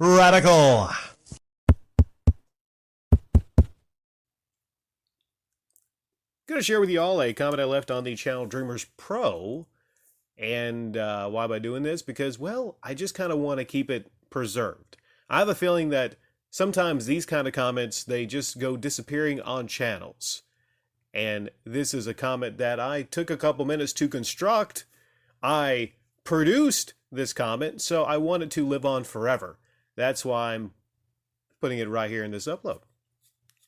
Radical. Going to share with you all a comment I left on the channel DreamersPro. And why am I doing this? Because, well, I just kind of want to keep it preserved. I have a feeling that sometimes these kind of comments, they just go disappearing on channels. And this is a comment that I took a couple minutes to construct. I produced this comment, so I want it to live on forever. That's why I'm putting it right here in this upload.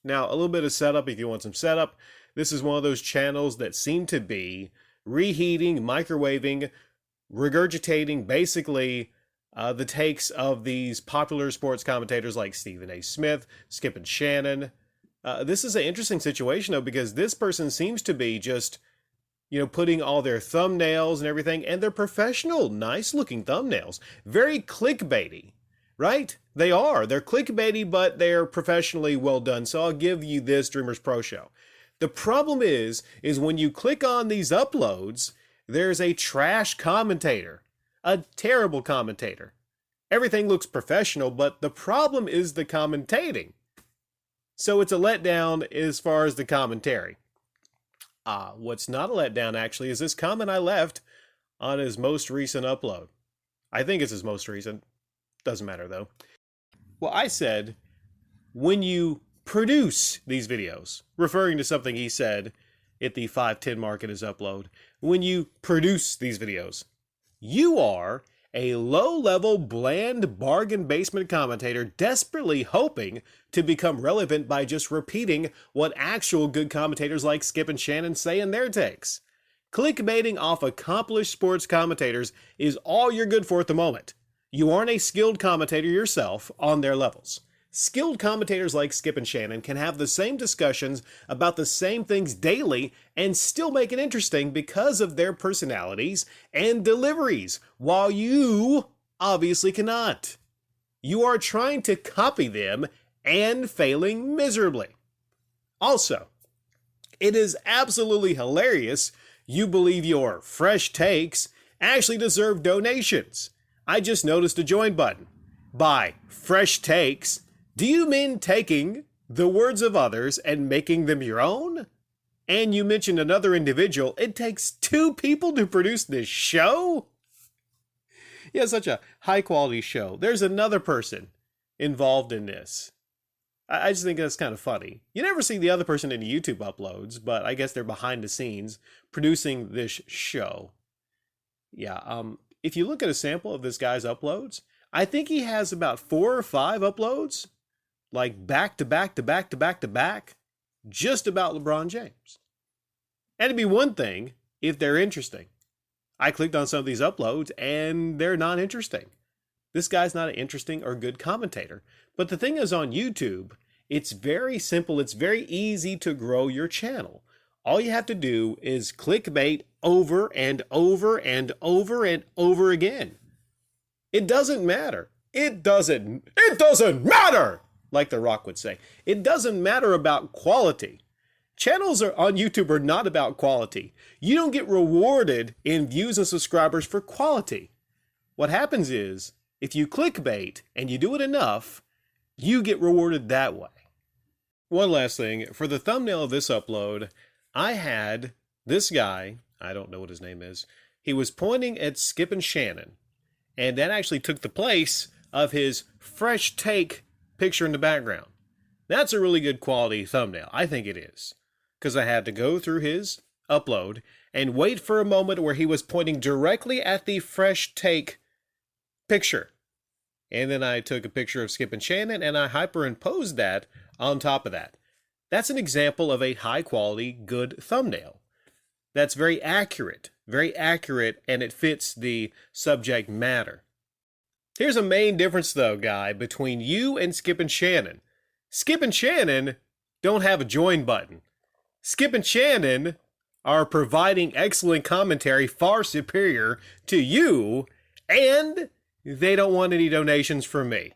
Now, a little bit of setup if you want some setup. This is one of those channels that seem to be reheating, microwaving, regurgitating basically the takes of these popular sports commentators like Stephen A. Smith, Skip and Shannon. This is an interesting situation, though, because this person seems to be just, putting all their thumbnails and everything, and they're professional, nice-looking thumbnails. Very clickbaity, right? They are. They're clickbaity, but they're professionally well done. So I'll give you this DreamersPro show. The problem is when you click on these uploads, there's a trash commentator, a terrible commentator. Everything looks professional, but the problem is the commentating. So it's a letdown as far as the commentary. What's not a letdown, actually, is this comment I left on his most recent upload. I think it's his most recent. Doesn't matter, though. Well, I said, when you produce these videos, referring to something he said at the 5:10 mark in his upload, when you produce these videos, you are a low-level, bland, bargain basement commentator desperately hoping to become relevant by just repeating what actual good commentators like Skip and Shannon say in their takes. Clickbaiting off accomplished sports commentators is all you're good for at the moment. You aren't a skilled commentator yourself on their levels. Skilled commentators like Skip and Shannon can have the same discussions about the same things daily and still make it interesting because of their personalities and deliveries, while you obviously cannot. You are trying to copy them and failing miserably. Also, it is absolutely hilarious you believe your fresh takes actually deserve donations. I just noticed a join button. By fresh takes, do you mean taking the words of others and making them your own? And you mentioned another individual. It takes 2 people to produce this show? Yeah, such a high-quality show. There's another person involved in this. I just think that's kind of funny. You never see the other person in YouTube uploads, but I guess they're behind the scenes producing this show. Yeah, if you look at a sample of this guy's uploads, I think he has about 4 or 5 uploads, like back to back to back to back to back, just about LeBron James. And it'd be one thing if they're interesting. I clicked on some of these uploads and they're not interesting. This guy's not an interesting or good commentator. But the thing is, on YouTube, it's very simple. It's very easy to grow your channel. All you have to do is clickbait over and over and over and over again. It doesn't matter. It doesn't matter, like The Rock would say. It doesn't matter about quality. Channels on YouTube are not about quality. You don't get rewarded in views and subscribers for quality. What happens is, if you clickbait and you do it enough, you get rewarded that way. One last thing. For the thumbnail of this upload, I had this guy, I don't know what his name is, he was pointing at Skip and Shannon. And that actually took the place of his fresh take picture in the background. That's a really good quality thumbnail. I think it is. Because I had to go through his upload and wait for a moment where he was pointing directly at the fresh take picture. And then I took a picture of Skip and Shannon and I hyperimposed that on top of that. That's an example of a high quality, good thumbnail. That's very accurate, and it fits the subject matter. Here's a main difference, though, guy, between you and Skip and Shannon. Skip and Shannon don't have a join button. Skip and Shannon are providing excellent commentary far superior to you, and they don't want any donations from me.